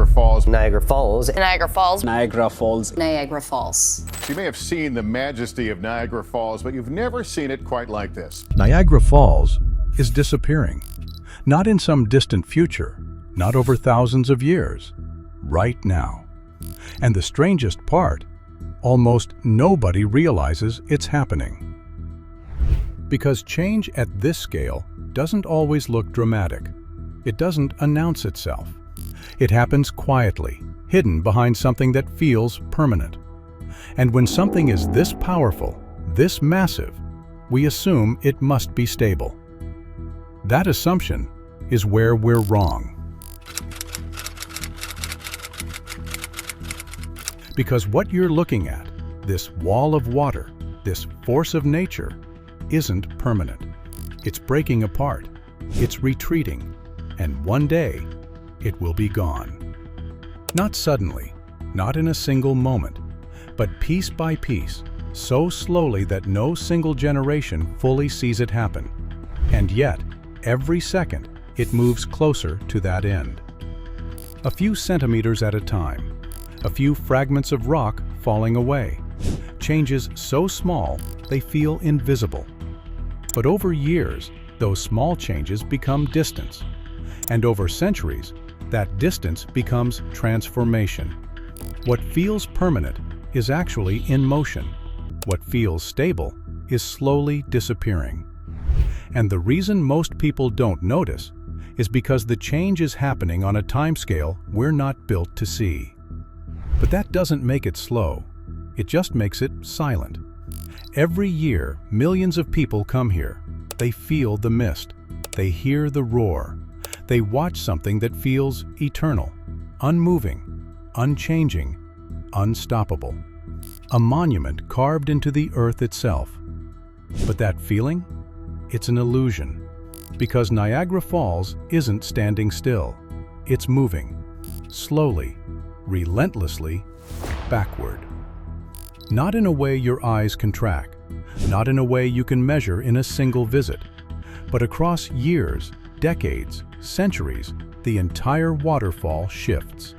Falls. Niagara Falls. Niagara Falls. Niagara Falls. Niagara Falls. You may have seen the majesty of Niagara Falls, but you've never seen it quite like this. Niagara Falls is disappearing. Not in some distant future, not over thousands of years, right now. And the strangest part, almost nobody realizes it's happening. Because change at this scale doesn't always look dramatic. It doesn't announce itself. It happens quietly, hidden behind something that feels permanent. And when something is this powerful, this massive, we assume it must be stable. That assumption is where we're wrong. Because what you're looking at, this wall of water, this force of nature, isn't permanent. It's breaking apart, it's retreating, and one day it will be gone. Not suddenly, not in a single moment, but piece by piece, so slowly that no single generation fully sees it happen. And yet, every second, it moves closer to that end. A few centimeters at a time, a few fragments of rock falling away, changes so small they feel invisible. But over years, those small changes become distance. And over centuries, that distance becomes transformation. What feels permanent is actually in motion. What feels stable is slowly disappearing. And the reason most people don't notice is because the change is happening on a timescale we're not built to see. But that doesn't make it slow. It just makes it silent. Every year, millions of people come here. They feel the mist. They hear the roar. They watch something that feels eternal, unmoving, unchanging, unstoppable. A monument carved into the earth itself. But that feeling? It's an illusion. Because Niagara Falls isn't standing still. It's moving, slowly, relentlessly, backward. Not in a way your eyes can track, not in a way you can measure in a single visit, but across years, decades, centuries, the entire waterfall shifts.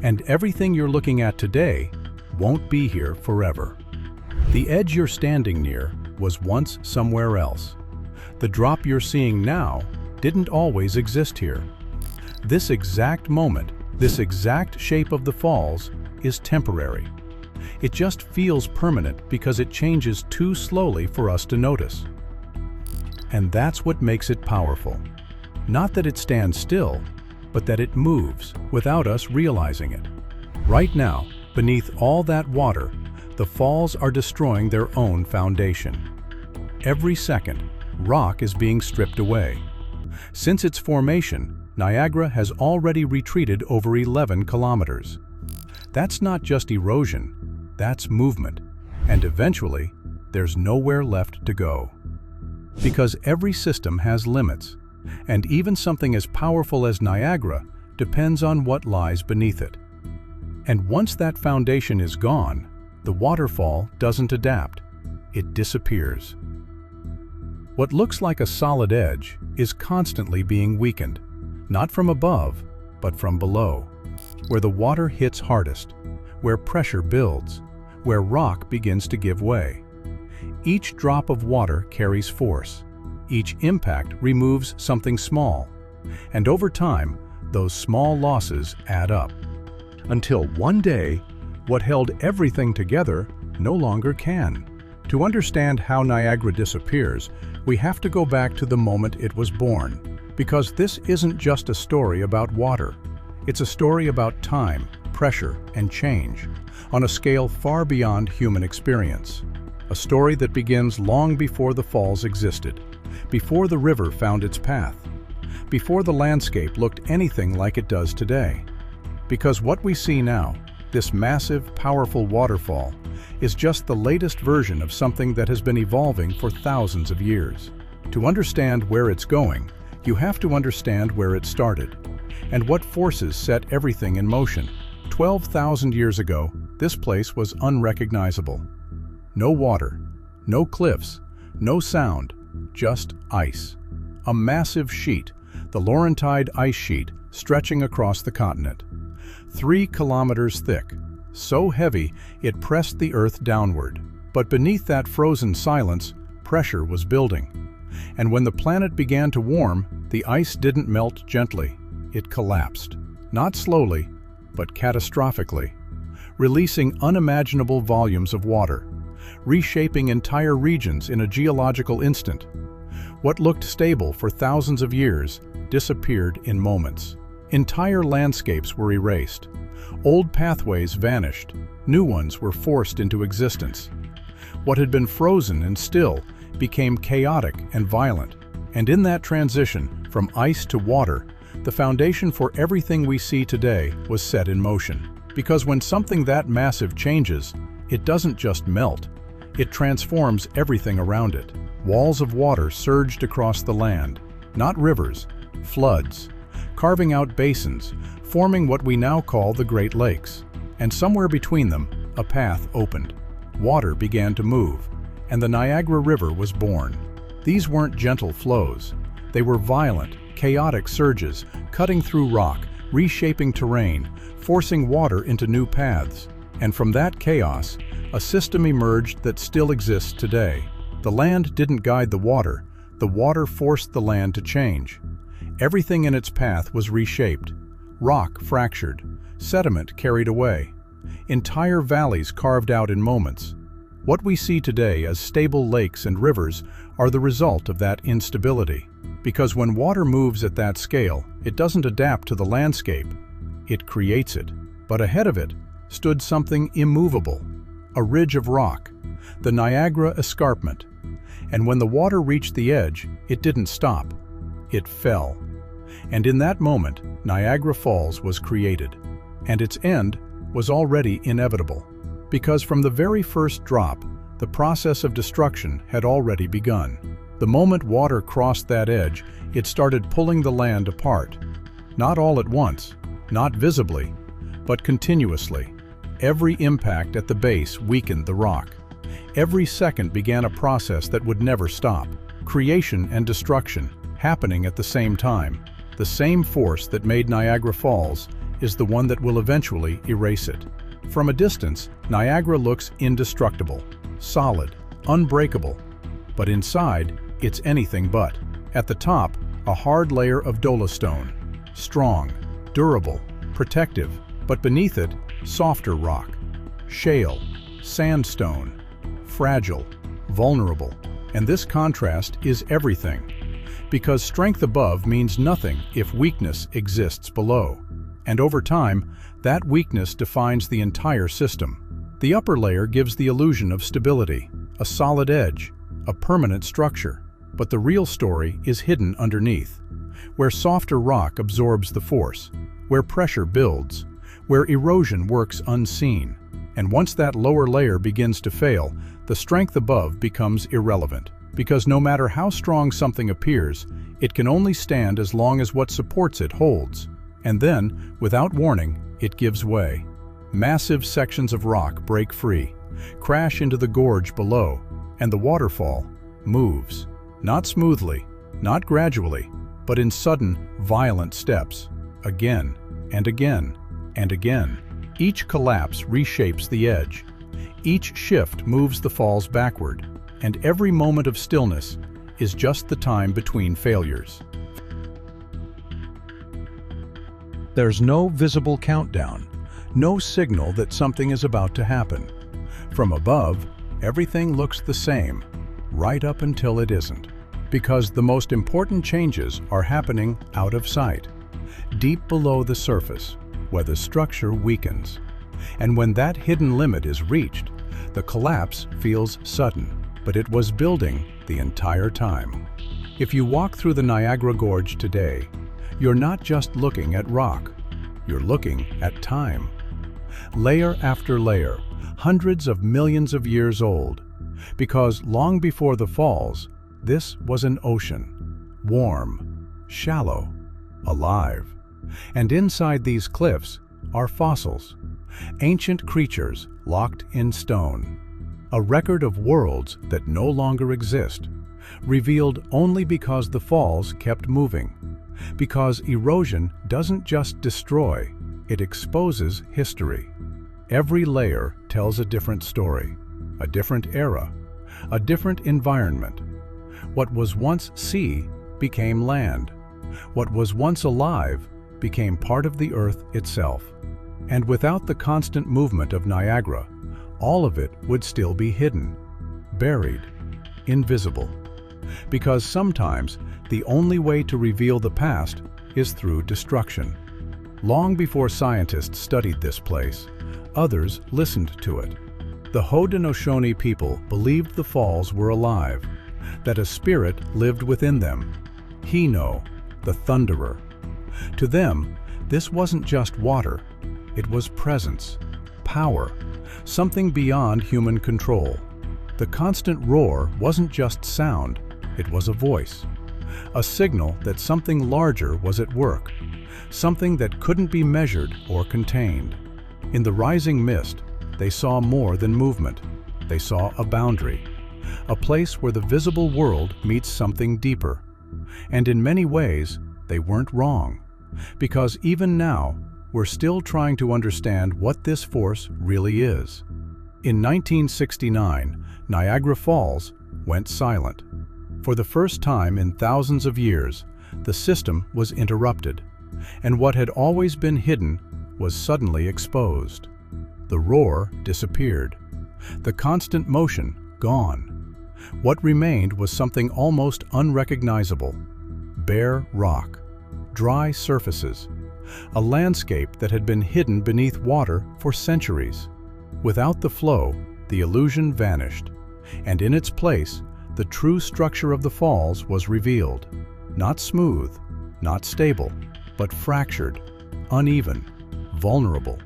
And everything you're looking at today won't be here forever. The edge you're standing near was once somewhere else. The drop you're seeing now didn't always exist here. This exact moment, this exact shape of the falls is temporary. It just feels permanent because it changes too slowly for us to notice. And that's what makes it powerful. Not that it stands still, but that it moves without us realizing it. Right now, beneath all that water, the falls are destroying their own foundation. Every second, rock is being stripped away. Since its formation, Niagara has already retreated over 11 kilometers. That's not just erosion, that's movement. And eventually, there's nowhere left to go. Because every system has limits, and even something as powerful as Niagara depends on what lies beneath it. And once that foundation is gone, the waterfall doesn't adapt. It disappears. What looks like a solid edge is constantly being weakened, not from above, but from below, where the water hits hardest, where pressure builds, where rock begins to give way. Each drop of water carries force. Each impact removes something small. And over time, those small losses add up. Until one day, what held everything together no longer can. To understand how Niagara disappears, we have to go back to the moment it was born. Because this isn't just a story about water. It's a story about time, pressure, and change, on a scale far beyond human experience. A story that begins long before the falls existed, before the river found its path, before the landscape looked anything like it does today. Because what we see now, this massive, powerful waterfall, is just the latest version of something that has been evolving for thousands of years. To understand where it's going, you have to understand where it started, and what forces set everything in motion. 12,000 years ago, this place was unrecognizable. No water, no cliffs, no sound, just ice. A massive sheet, the Laurentide ice sheet, stretching across the continent. 3 kilometers thick, so heavy it pressed the Earth downward. But beneath that frozen silence, pressure was building. And when the planet began to warm, the ice didn't melt gently. It collapsed. Not slowly, but catastrophically, releasing unimaginable volumes of water, reshaping entire regions in a geological instant. What looked stable for thousands of years disappeared in moments. Entire landscapes were erased. Old pathways vanished. New ones were forced into existence. What had been frozen and still became chaotic and violent. And in that transition from ice to water, the foundation for everything we see today was set in motion. Because when something that massive changes, it doesn't just melt, it transforms everything around it. Walls of water surged across the land, not rivers, floods, carving out basins, forming what we now call the Great Lakes. And somewhere between them, a path opened. Water began to move, and the Niagara River was born. These weren't gentle flows. They were violent, chaotic surges, cutting through rock, reshaping terrain, forcing water into new paths. And from that chaos, a system emerged that still exists today. The land didn't guide the water forced the land to change. Everything in its path was reshaped. Rock fractured, sediment carried away, entire valleys carved out in moments. What we see today as stable lakes and rivers are the result of that instability. Because when water moves at that scale, it doesn't adapt to the landscape, it creates it. But ahead of it stood something immovable, a ridge of rock, the Niagara Escarpment. And when the water reached the edge, it didn't stop, it fell. And in that moment, Niagara Falls was created. And its end was already inevitable. Because from the very first drop, the process of destruction had already begun. The moment water crossed that edge, it started pulling the land apart. Not all at once, not visibly, but continuously. Every impact at the base weakened the rock. Every second began a process that would never stop. Creation and destruction happening at the same time. The same force that made Niagara Falls is the one that will eventually erase it. From a distance, Niagara looks indestructible, solid, unbreakable. But inside, it's anything but. At the top, a hard layer of dolostone. Strong, durable, protective. But beneath it, softer rock. Shale, sandstone. Fragile, vulnerable. And this contrast is everything. Because strength above means nothing if weakness exists below. And over time, that weakness defines the entire system. The upper layer gives the illusion of stability, a solid edge, a permanent structure. But the real story is hidden underneath, where softer rock absorbs the force, where pressure builds, where erosion works unseen. And once that lower layer begins to fail, the strength above becomes irrelevant. Because no matter how strong something appears, it can only stand as long as what supports it holds. And then, without warning, it gives way. Massive sections of rock break free, crash into the gorge below, and the waterfall moves. Not smoothly, not gradually, but in sudden, violent steps. Again, and again, and again. Each collapse reshapes the edge. Each shift moves the falls backward. And every moment of stillness is just the time between failures. There's no visible countdown, no signal that something is about to happen. From above, everything looks the same, right up until it isn't. Because the most important changes are happening out of sight, deep below the surface, where the structure weakens. And when that hidden limit is reached, the collapse feels sudden. But it was building the entire time. If you walk through the Niagara Gorge today, you're not just looking at rock, you're looking at time. Layer after layer, hundreds of millions of years old. Because long before the falls, this was an ocean, warm, shallow, alive. And inside these cliffs are fossils, ancient creatures locked in stone. A record of worlds that no longer exist, revealed only because the falls kept moving. Because erosion doesn't just destroy, it exposes history. Every layer tells a different story, a different era, a different environment. What was once sea became land. What was once alive became part of the earth itself. And without the constant movement of Niagara, all of it would still be hidden, buried, invisible. Because sometimes the only way to reveal the past is through destruction. Long before scientists studied this place, others listened to it. The Haudenosaunee people believed the falls were alive, that a spirit lived within them. Hino, the thunderer. To them, this wasn't just water, it was presence, power, something beyond human control. The constant roar wasn't just sound, it was a voice, a signal that something larger was at work, something that couldn't be measured or contained. In the rising mist, they saw more than movement. They saw a boundary, a place where the visible world meets something deeper. And in many ways, they weren't wrong, because even now, we're still trying to understand what this force really is. In 1969, Niagara Falls went silent. For the first time in thousands of years, the system was interrupted, and what had always been hidden was suddenly exposed. The roar disappeared. The constant motion gone. What remained was something almost unrecognizable. Bare rock, dry surfaces, a landscape that had been hidden beneath water for centuries. Without the flow, the illusion vanished, and in its place, the true structure of the falls was revealed. Not smooth, not stable, but fractured, uneven, vulnerable.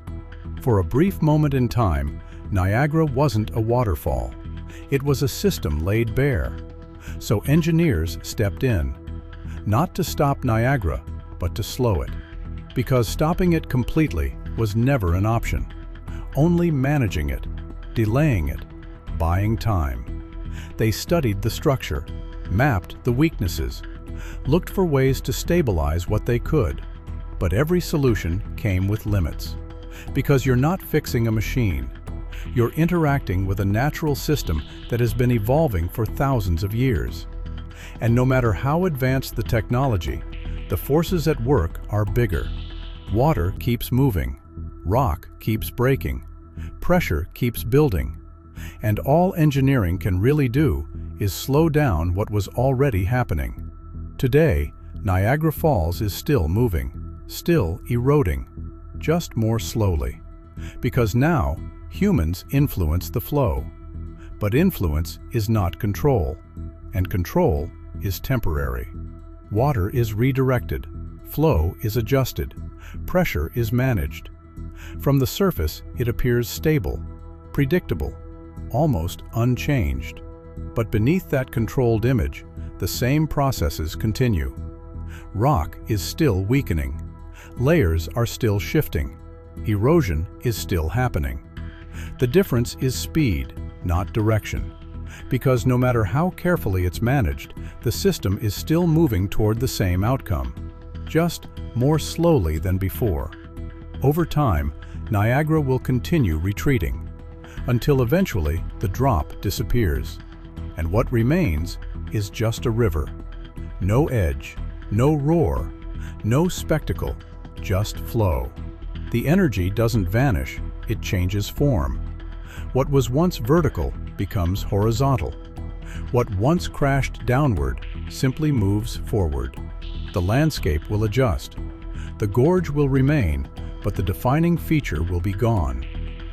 For a brief moment in time, Niagara wasn't a waterfall. It was a system laid bare. So engineers stepped in, not to stop Niagara, but to slow it. Because stopping it completely was never an option. Only managing it, delaying it, buying time. They studied the structure, mapped the weaknesses, looked for ways to stabilize what they could. But every solution came with limits. Because you're not fixing a machine. You're interacting with a natural system that has been evolving for thousands of years. And no matter how advanced the technology, the forces at work are bigger. Water keeps moving, rock keeps breaking, pressure keeps building. And all engineering can really do is slow down what was already happening. Today, Niagara Falls is still moving, still eroding, just more slowly. Because now, humans influence the flow. But influence is not control, and control is temporary. Water is redirected, flow is adjusted, pressure is managed. From the surface, it appears stable, predictable, almost unchanged. But beneath that controlled image, the same processes continue. Rock is still weakening. Layers are still shifting. Erosion is still happening. The difference is speed, not direction. Because no matter how carefully it's managed, the system is still moving toward the same outcome, just more slowly than before. Over time, Niagara will continue retreating, until eventually the drop disappears. And what remains is just a river. No edge, no roar, no spectacle, just flow. The energy doesn't vanish, it changes form. What was once vertical becomes horizontal. What once crashed downward simply moves forward. The landscape will adjust. The gorge will remain, but the defining feature will be gone.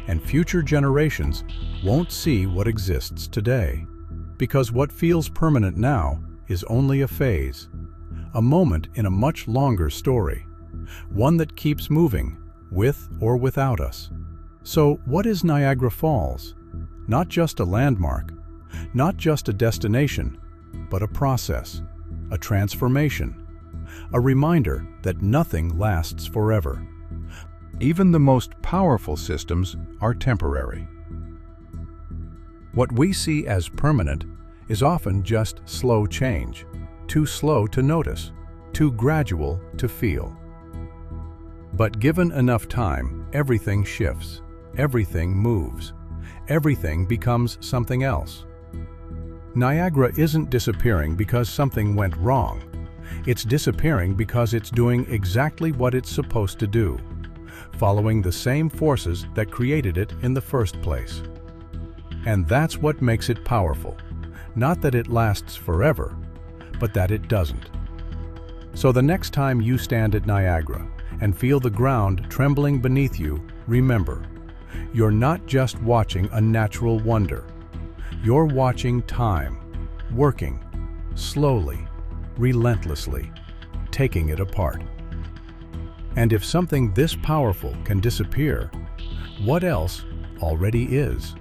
And future generations won't see what exists today. Because what feels permanent now is only a phase, a moment in a much longer story, one that keeps moving, with or without us. So what is Niagara Falls? Not just a landmark, not just a destination, but a process, a transformation, a reminder that nothing lasts forever. Even the most powerful systems are temporary. What we see as permanent is often just slow change, too slow to notice, too gradual to feel. But given enough time, everything shifts, everything moves, everything becomes something else. Niagara isn't disappearing because something went wrong. It's disappearing because it's doing exactly what it's supposed to do, following the same forces that created it in the first place. And that's what makes it powerful. Not that it lasts forever, but that it doesn't. So the next time you stand at Niagara and feel the ground trembling beneath you, remember, you're not just watching a natural wonder. You're watching time, working, slowly, relentlessly, taking it apart. And if something this powerful can disappear, what else already is?